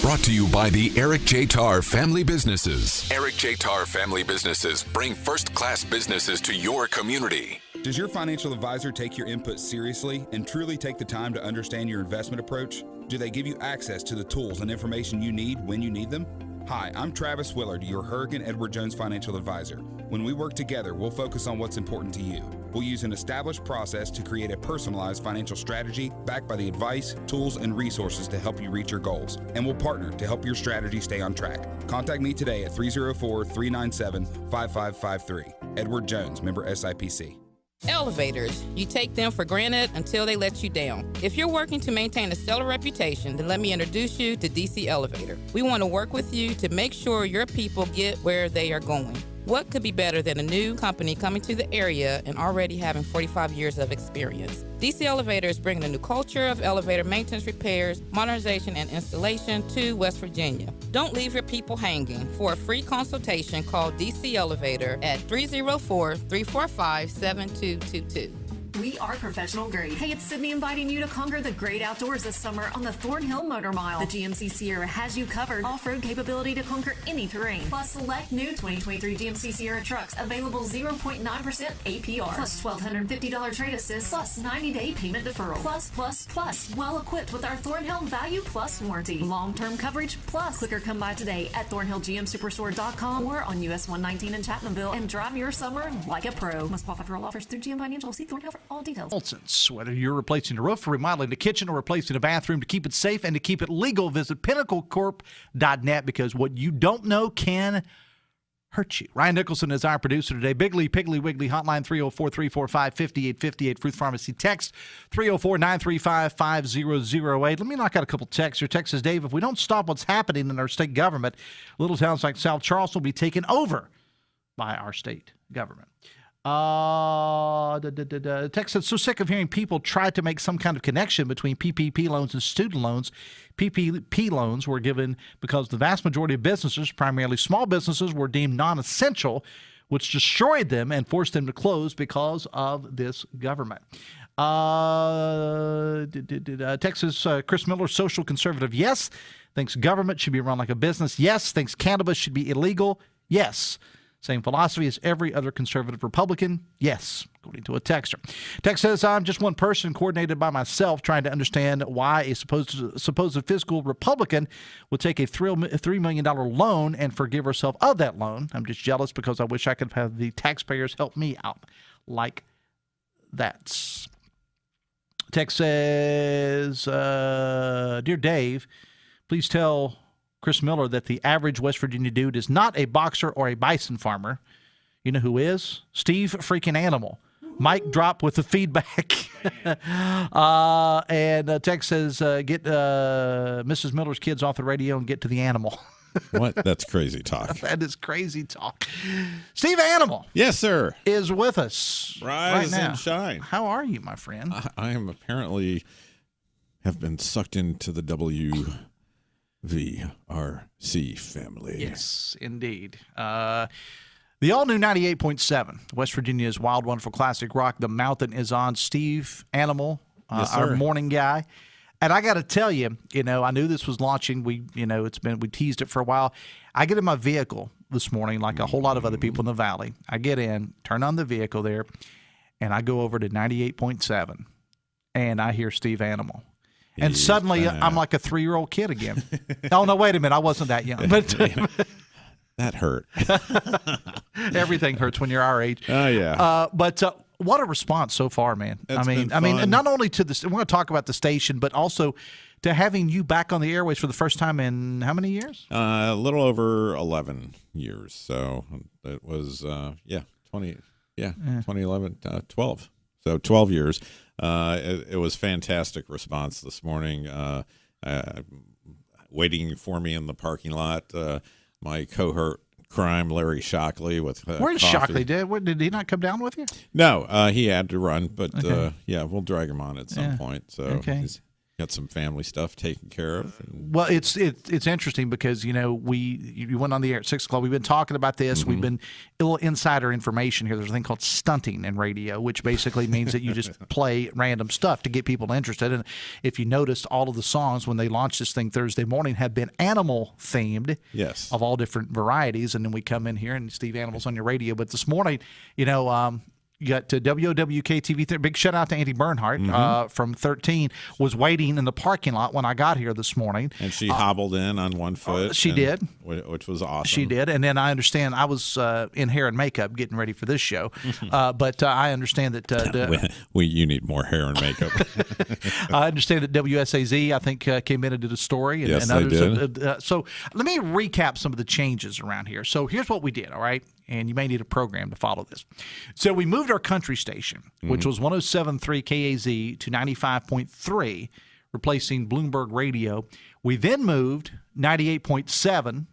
Brought to you by the Eric J. Tarr Family Businesses. Eric J. Tarr Family Businesses bring first-class businesses to your community. Does your financial advisor take your input seriously and truly take the time to understand your investment approach? Do they give you access to the tools and information you need when you need them? Hi, I'm Travis Willard, your Hurricane Edward Jones financial advisor. When we work together, we'll focus on what's important to you. We'll use an established process to create a personalized financial strategy backed by the advice, tools, and resources to help you reach your goals. And we'll partner to help your strategy stay on track. Contact me today at 304-397-5553. Edward Jones, member SIPC. Elevators. You take them for granted until they let you down. If you're working to maintain a stellar reputation, then let me introduce you to DC Elevator. We want to work with you to make sure your people get where they are going. What could be better than a new company coming to the area and already having 45 years of experience? DC Elevator is bringing a new culture of elevator maintenance, repairs, modernization, and installation to West Virginia. Don't leave your people hanging. For a free consultation, call DC Elevator at 304-345-7222. We are professional grade. Hey, it's Sydney inviting you to conquer the great outdoors this summer on the Thornhill Motor Mile. The GMC Sierra has you covered. Off-road capability to conquer any terrain. Plus, select new 2023 GMC Sierra trucks available 0.9% APR. Plus $1,250 trade assist. Plus 90-day payment deferral. Plus. Well equipped with our Thornhill Value Plus warranty. Long-term coverage plus. Quicker come by today at ThornhillGMSuperstore.com or on US 119 in Chapmanville and drive your summer like a pro. Must qualify for all offers through GM Financial. See Thornhill for all details. Mullens. Whether you're replacing a roof, remodeling the kitchen, or replacing a bathroom, to keep it safe and to keep it legal, visit pinnaclecorp.net, because what you don't know can hurt you. Ryan Nicholson is our producer today. Bigly, Piggly, Wiggly, hotline 304-345-5858. Fruit Pharmacy text 304-935-5008. Let me knock out a couple texts. Your text says, Dave, if we don't stop what's happening in our state government, little towns like South Charleston will be taken over by our state government. Text said, so sick of hearing people try to make some kind of connection between PPP loans and student loans. PPP loans were given because the vast majority of businesses, primarily small businesses, were deemed non-essential, which destroyed them and forced them to close because of this government. Texas, Chris Miller, social conservative, yes. Thinks government should be run like a business, yes. Thinks cannabis should be illegal, yes. Same philosophy as every other conservative Republican? Yes, according to a texter. Text says, I'm just one person coordinated by myself trying to understand why a supposed fiscal Republican would take a $3 million loan and forgive herself of that loan. I'm just jealous because I wish I could have the taxpayers help me out like that. Text says, Dear Dave, please tell Chris Miller that the average West Virginia dude is not a boxer or a bison farmer. You know who is? Steve freaking Animal. Mic drop with the feedback. And text says, get Mrs. Miller's kids off the radio and get to the animal. What? That's crazy talk. That is crazy talk. Steve Animal. Yes, sir. Is with us Rise right now. and shine. How are you, my friend? I am apparently have been sucked into the VRC family. Yes, indeed. The all-new 98.7, West Virginia's Wild Wonderful Classic Rock. The mountain is on. Steve Animal, Yes, our sir. morning guy. And I got to tell you, I knew this was launching. We teased it for a while. I get in my vehicle this morning, like a whole lot of other people in the valley. I get in, turn on the vehicle there, and I go over to 98.7, and I hear Steve Animal. And suddenly, I'm like a 3-year-old kid again. Oh, no, wait a minute. I wasn't that young. But that hurt. Everything hurts when you're our age. Oh, yeah. But what a response so far, man. It's I mean, and not only to this, we're going to talk about the station, but also to having you back on the airways for the first time in how many years? A little over 11 years. So it was, 2011, 12. So 12 years. It was fantastic response this morning. Waiting for me in the parking lot, my cohort crime, Larry Shockley, with Where's coffee. Shockley? Did he not come down with you? No, he had to run, but Okay. we'll drag him on at some point. So Okay. he's got some family stuff taken care of. Well, it's interesting because you went on the air at 6 o'clock. We've been talking about this. Mm-hmm. We've been a little insider information here. There's a thing called stunting in radio, which basically means that you just play random stuff to get people interested. And if you noticed, all of the songs when they launched this thing Thursday morning have been animal themed, yes, of all different varieties. And then we come in here and Steve Animal's on your radio. But this morning, you got WOWK-TV. Big shout out to Andy Bernhardt from 13. Was waiting in the parking lot when I got here this morning. And she hobbled in on one foot. She did. Which was awesome. She did. And then I understand I was in hair and makeup getting ready for this show. But I understand that you need more hair and makeup. I understand that WSAZ, I think, came in and did a story. And, Yes, and others. they did. So let me recap some of the changes around here. So here's what we did, all right? And you may need a program to follow this. So we moved our country station, which was 107.3 KAZ, to 95.3, replacing Bloomberg Radio. We then moved 98.7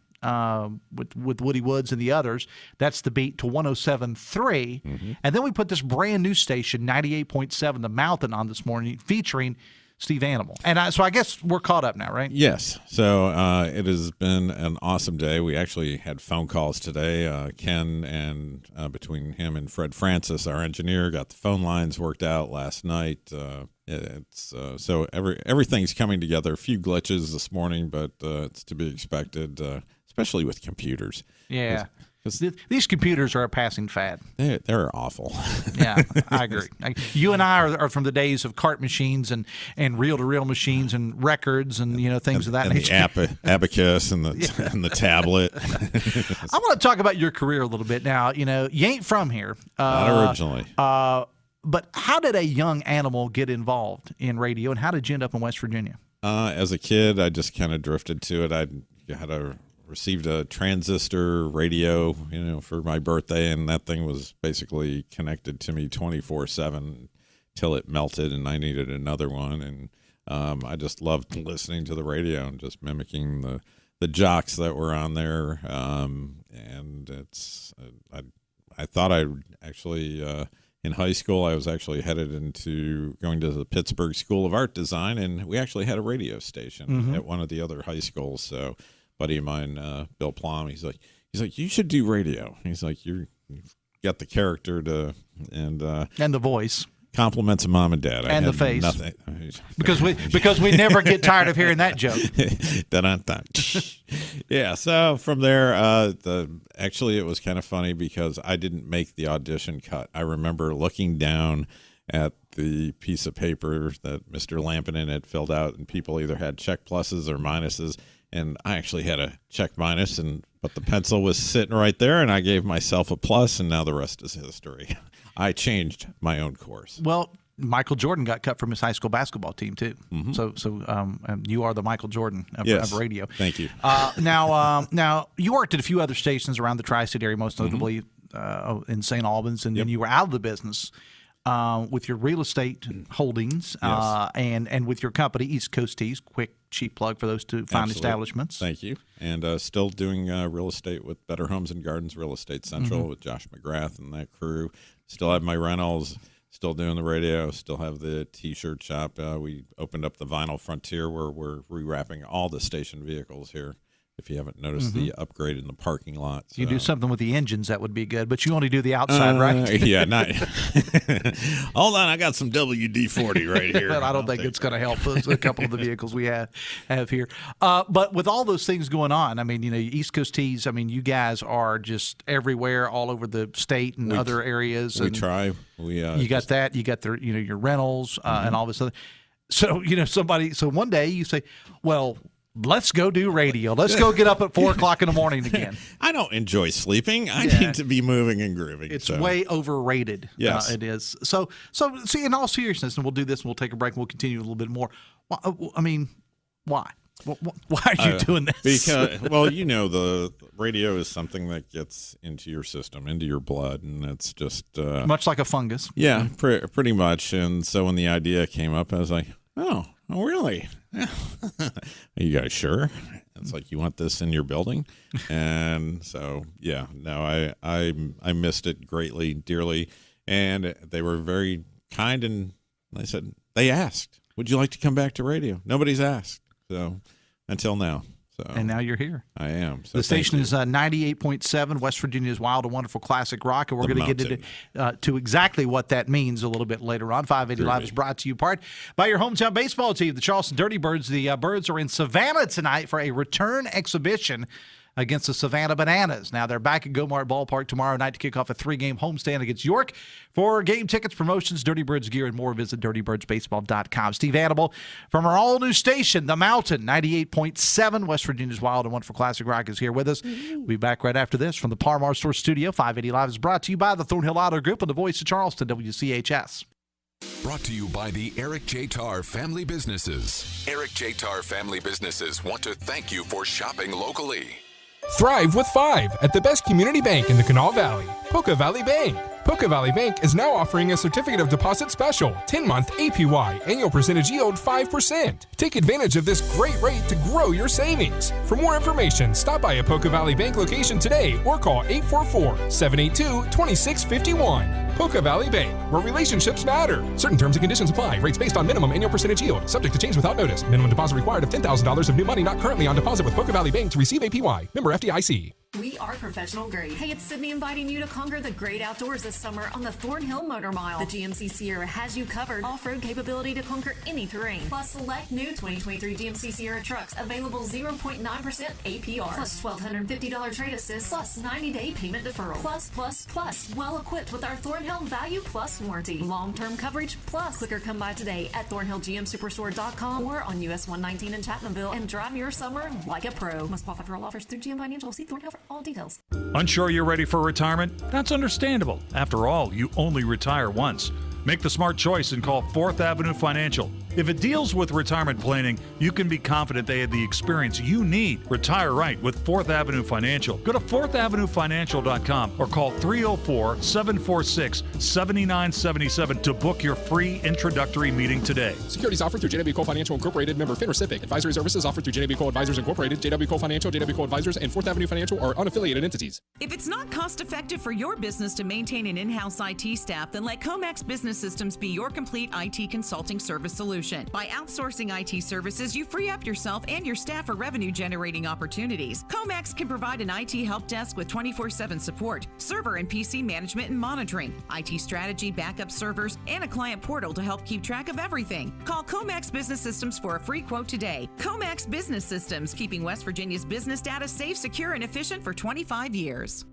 with Woody Woods and the others. That's the beat, to 107.3. And then we put this brand new station, 98.7, The Mountain, on this morning, featuring Steve Animal. And so I guess we're caught up now, right? Yes. So it has been an awesome day. We actually had phone calls today. Ken and between him and Fred Francis, our engineer, got the phone lines worked out last night. So everything's coming together. A few glitches this morning, but it's to be expected, especially with computers. Yeah. These computers are a passing fad. They're awful. Yeah, I agree. You and I are from the days of cart machines and reel-to-reel machines and records and things of that nature. And the abacus and the tablet. I want to talk about your career a little bit now. You ain't from here. Not originally. But how did a young animal get involved in radio, and how did you end up in West Virginia? As a kid, I just kind of drifted to it. I received a transistor radio, for my birthday, and that thing was basically connected to me 24/7 till it melted, and I needed another one. And I just loved listening to the radio and just mimicking the jocks that were on there. And it's I thought I actually in high school I was actually headed into going to the Pittsburgh School of Art Design, and we actually had a radio station at one of the other high schools. So buddy of mine, Bill Plum, he's like, you should do radio. He's like, you've got the character to and the voice. Compliments of mom and dad. And the face. Nothing. Because we never get tired of hearing that joke. Dun-dun-dun. Yeah, so from there, actually it was kind of funny because I didn't make the audition cut. I remember looking down at the piece of paper that Mr. Lampinen had filled out, and people either had check pluses or minuses, and I actually had a check minus, but the pencil was sitting right there, and I gave myself a plus, and now the rest is history. I changed my own course. Well, Michael Jordan got cut from his high school basketball team too. Mm-hmm. So you are the Michael Jordan of radio. Thank you. Now you worked at a few other stations around the tri-state area, most notably in St. Albans, and then you were out of the business with your real estate holdings and with your company East Coast Teas. Quick, cheap plug for those two fine establishments. Thank you. And still doing real estate with Better Homes and Gardens Real Estate Central with Josh McGrath and that crew. Still have my rentals. Still doing the radio. Still have the T-shirt shop. We opened up the Vinyl Frontier where we're rewrapping all the station vehicles here. If you haven't noticed the upgrade in the parking lot. So. You do something with the engines, that would be good. But you only do the outside, right? Yeah, not. Hold on, I got some WD-40 right here. I don't think it's going to help us, a couple of the vehicles we have here. But with all those things going on, I mean, East Coast Teas, I mean, you guys are just everywhere, all over the state and other areas. We and try. You got that. You got your rentals and all this other. So so one day you say, well, let's go do radio. Let's go get up at 4 o'clock in the morning again. I don't enjoy sleeping. I need to be moving and grooving. It's way overrated. Yes. It is. So see, in all seriousness, and we'll do this and we'll take a break and we'll continue a little bit more. I mean, why? Why are you doing this? Because, the radio is something that gets into your system, into your blood, and it's just... much like a fungus. Yeah, pretty much. And so when the idea came up, I was like, oh really? Are you guys sure? It's like, you want this in your building? And so, I missed it greatly, dearly. And they were very kind, and they asked, would you like to come back to radio? Nobody's asked. So until now. And now you're here. I am. So the station is 98.7, West Virginia's Wild and Wonderful Classic Rock, and we're going to get into exactly what that means a little bit later on. 580 Live is brought to you part by your hometown baseball team, the Charleston Dirty Birds. The Birds are in Savannah tonight for a return exhibition against the Savannah Bananas. Now, they're back at Gomart Ballpark tomorrow night to kick off a 3-game homestand against York. For game tickets, promotions, Dirty Birds gear, and more, visit dirtybirdsbaseball.com. Steve Animal from our all-new station, The Mountain, 98.7, West Virginia's Wild and Wonderful Classic Rock is here with us. We'll be back right after this from the Parmar Store Studio. 580 Live is brought to you by the Thornhill Auto Group and the voice of Charleston, WCHS. Brought to you by the Eric J. Tarr Family Businesses. Eric J. Tarr Family Businesses want to thank you for shopping locally. Thrive with 5 at the best community bank in the Kanawha Valley, Poca Valley Bank. Poca Valley Bank is now offering a certificate of deposit special, 10-month APY, annual percentage yield 5%. Take advantage of this great rate to grow your savings. For more information, stop by a Poca Valley Bank location today or call 844-782-2651. Poca Valley Bank, where relationships matter. Certain terms and conditions apply. Rates based on minimum annual percentage yield. Subject to change without notice. Minimum deposit required of $10,000 of new money not currently on deposit with Poca Valley Bank to receive APY. Member FDIC. We are professional grade. Hey, it's Sydney inviting you to conquer the great outdoors this summer on the Thornhill Motor Mile. The GMC Sierra has you covered. Off-road capability to conquer any terrain. Plus, select new 2023 GMC Sierra trucks. Available 0.9% APR. Plus $1,250 trade assist. Plus 90-day payment deferral. Plus. Well equipped with our Thornhill Value Plus warranty. Long-term coverage plus. Quicker come by today at ThornhillGMSuperstore.com or on US 119 in Chapmanville and drive your summer like a pro. Must qualify for all offers through GM Financial. See Thornhill for all details. Unsure you're ready for retirement? That's understandable. After all, you only retire once. Make the smart choice and call 4th Avenue Financial. If it deals with retirement planning, you can be confident they have the experience you need. Retire right with 4th Avenue Financial. Go to 4thavenuefinancial.com or call 304-746-7977 to book your free introductory meeting today. Securities offered through JW Cole Financial Incorporated, member FINRA SIPC. Advisory services offered through JW Cole Advisors Incorporated, JW Cole Financial, JW Cole Advisors, and 4th Avenue Financial are unaffiliated entities. If it's not cost effective for your business to maintain an in-house IT staff, then let Comax Business Systems be your complete IT consulting service solution. By outsourcing IT services, you free up yourself and your staff for revenue-generating opportunities. Comax can provide an IT help desk with 24/7 support, server and PC management and monitoring, IT strategy, backup servers, and a client portal to help keep track of everything. Call Comax Business Systems for a free quote today. Comax Business Systems, keeping West Virginia's business data safe, secure, and efficient for 25 years.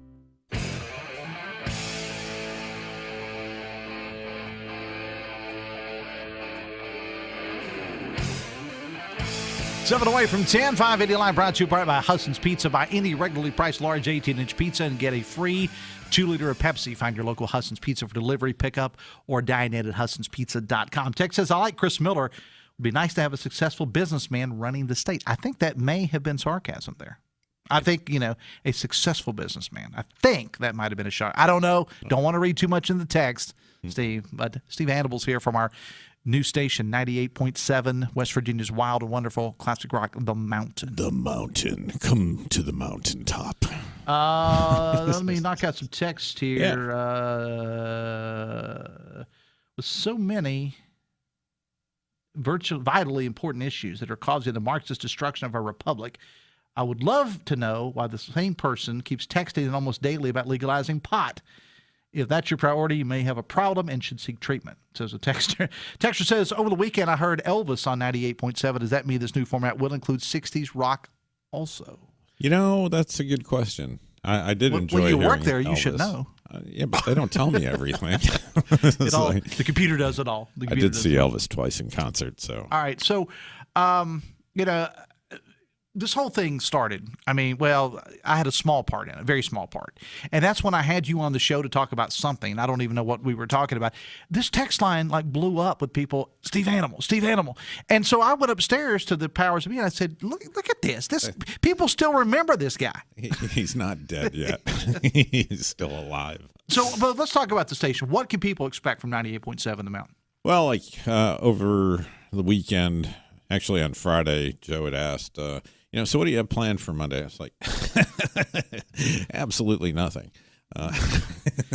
7 away from 10, 580 Live brought to you by Hudson's Pizza. Buy any regularly priced large 18-inch pizza and get a free 2-liter of Pepsi. Find your local Hudson's Pizza for delivery, pickup, or dine in at Hudson'sPizza.com. Text says, I like Chris Miller. It would be nice to have a successful businessman running the state. I think that may have been sarcasm there. I think, a successful businessman. I think that might have been a shot. I don't know. Don't want to read too much in the text, Steve. But Steve Hannibal's here from our new station, 98.7, West Virginia's wild and wonderful classic rock, The Mountain. The Mountain. Come to the mountaintop. Let me knock out some text here. With so many vitally important issues that are causing the Marxist destruction of our republic, I would love to know why the same person keeps texting almost daily about legalizing pot. If that's your priority, you may have a problem and should seek treatment, says a texter. Texter says, over the weekend, I heard Elvis on 98.7. Does that mean this new format will include 60s rock also? That's a good question. I did enjoy when you hearing work there, Elvis. You should know. Yeah, but they don't tell me everything. The computer does it all. I did see Elvis twice in concert. So all right. So, this whole thing started. I had a small part in it, a very small part. And that's when I had you on the show to talk about something. I don't even know what we were talking about. This text line blew up with people, Steve Animal. And so I went upstairs to the powers of me and I said, look at this. People still remember this guy. He's not dead yet. He's still alive. So, but let's talk about the station. What can people expect from 98.7 The Mountain? Well, over the weekend, actually on Friday, Joe had asked, so what do you have planned for Monday? I was like, absolutely nothing.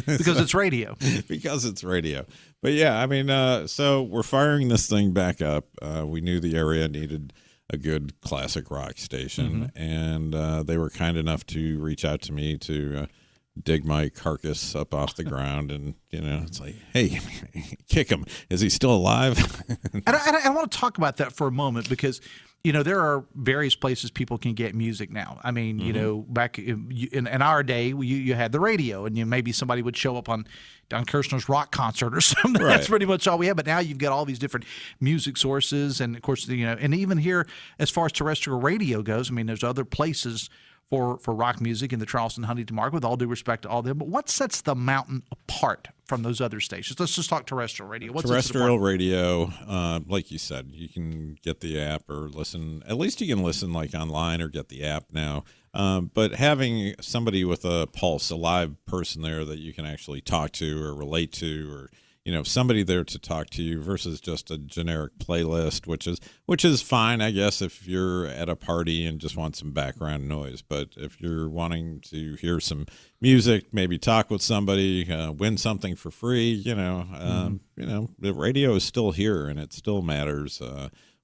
Because it's radio. Because it's radio. But yeah, so we're firing this thing back up. We knew the area needed a good classic rock station, and they were kind enough to reach out to me to dig my carcass up off the ground, and it's like, hey, kick him. Is he still alive? And I want to talk about that for a moment because there are various places people can get music now. Back in our day, you had the radio, and maybe somebody would show up on Don Kirshner's rock concert or something. Right. That's pretty much all we had. But now you've got all these different music sources, and of course, and even here, as far as terrestrial radio goes, there's other places for rock music in the Charleston Huntington market, with all due respect to all of them. But what sets the Mountain apart from those other stations? Let's just talk terrestrial radio. What terrestrial radio, like you said, you can get the app or listen. At least you can listen like online or get the app now. But having somebody with a pulse, a live person there that you can actually talk to or relate to, or somebody there to talk to you versus just a generic playlist, which is fine, I guess, if you're at a party and just want some background noise. But if you're wanting to hear some music, maybe talk with somebody, win something for free, the radio is still here and it still matters.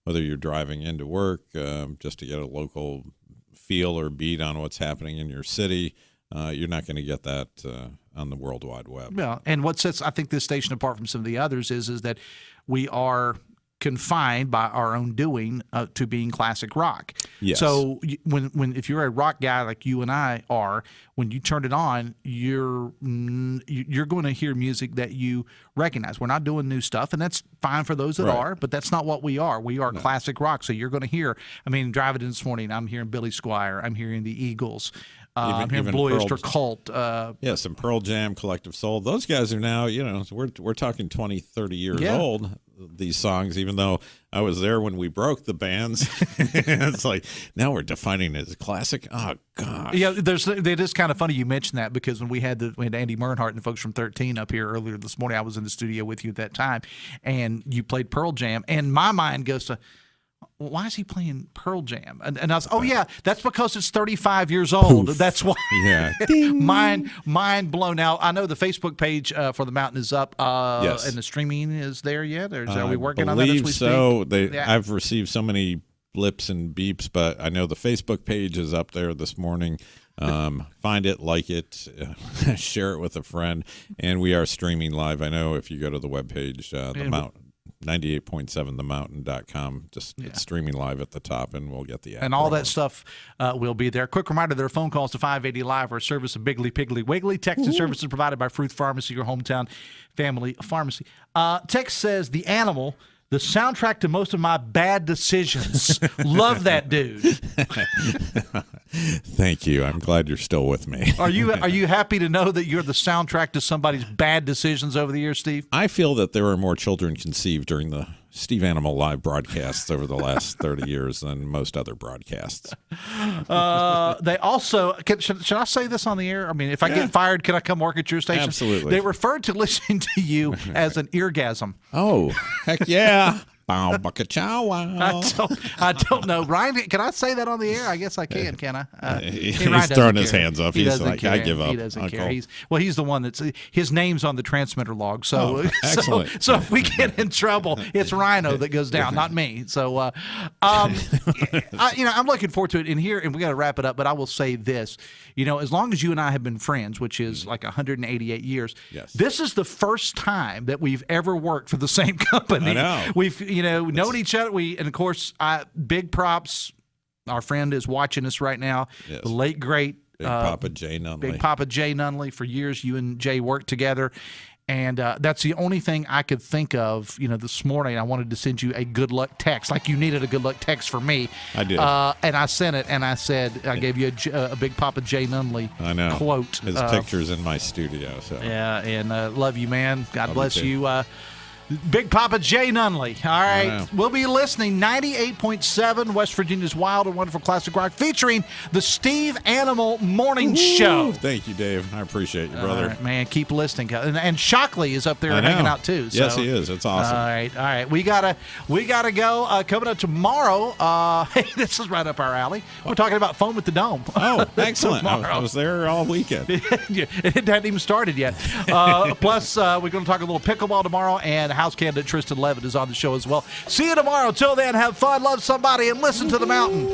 Whether you're driving into work, just to get a local feel or beat on what's happening in your city, you're not going to get that on the World Wide Web. Yeah, and what sets, I think, this station apart from some of the others is that we are confined by our own doing to being classic rock. Yes. So when if you're a rock guy like you and I are, when you turn it on, you're going to hear music that you recognize. We're not doing new stuff, and that's fine for those that are, but that's not what we are. We are classic rock. So you're going to hear, driving in this morning, I'm hearing Billy Squier, I'm hearing the Eagles, I'm hearing Blue Oyster Cult. Some Pearl Jam, Collective Soul. Those guys are now, we're talking 20, 30 years old, these songs, even though I was there when we broke the bands. It's like, now we're defining it as a classic. Oh, gosh. Yeah, it is kind of funny you mentioned that, because when we had Andy Mernhardt and the folks from 13 up here earlier this morning, I was in the studio with you at that time, and you played Pearl Jam, and my mind goes to, why is he playing Pearl Jam? And I was, that's because it's 35 years old. Poof. That's why. Yeah. mind blown. Now, I know the Facebook page for the Mountain is up, yes. And the streaming is there yet? Or are we working on that as we speak? So. I've received so many blips and beeps, but I know the Facebook page is up there this morning. Find it, like it, share it with a friend, and we are streaming live. I know if you go to the webpage, the Mountain. 98.7themountain.com. It's streaming live at the top, and we'll get the app. And all that stuff will be there. Quick reminder, there are phone calls to 580 Live or a service of Biggly Piggly Wiggly. Text and services provided by Fruth Pharmacy, your hometown family pharmacy. Text says, The Animal, the soundtrack to most of my bad decisions. Love that dude. Thank you. I'm glad you're still with me. Are you happy to know that you're the soundtrack to somebody's bad decisions over the years, Steve? I feel that there are more children conceived during the Steve Animal live broadcasts over the last 30 years than most other broadcasts. They also, should I say this on the air? If I get fired, can I come work at your station? Absolutely. They referred to listening to you as an eargasm. Oh, heck yeah. I don't know. Ryan, can I say that on the air? I guess I can I? He's throwing his hands up. He's like, I give up. He doesn't care. He's the one that's, his name's on the transmitter log. So, excellent. so if we get in trouble, it's Rhino that goes down, not me. So, I'm looking forward to it in here, and we got to wrap it up. But I will say this, as long as you and I have been friends, which is like 188 years, yes. This is the first time that we've ever worked for the same company. I know. We've known each other. And of course, big props. Our friend is watching us right now. Yes. The late, great Big Papa Jay Nunley. Big Papa Jay Nunley. For years, you and Jay worked together. And that's the only thing I could think of, this morning. I wanted to send you a good luck text, like you needed a good luck text for me. I did. And I sent it, and I said, I gave you a Big Papa Jay Nunley quote. His picture's in my studio. So. Yeah, and love you, man. God bless you. Big Papa Jay Nunley. All right. We'll be listening 98.7 West Virginia's Wild and Wonderful Classic Rock, featuring the Steve Animal Morning Show. Thank you, Dave. I appreciate you, brother. All right, man, keep listening. And Shockley is up there hanging out too. So. Yes, he is. It's awesome. All right. We gotta go. Coming up tomorrow. This is right up our alley. We're talking about Phone with the Dome. Oh, excellent. I was there all weekend. It hadn't even started yet. Plus, we're going to talk a little pickleball tomorrow, and House candidate Tristan Levitt is on the show as well. See you tomorrow. Till then, have fun, love somebody, and listen to the Mountain.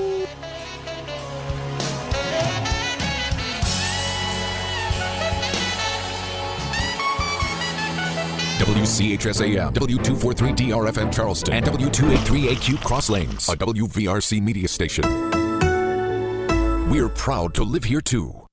WCHS-AM, W243-DRFM Charleston, and W283-AQ Cross Lanes, a WVRC media station. We're proud to live here too.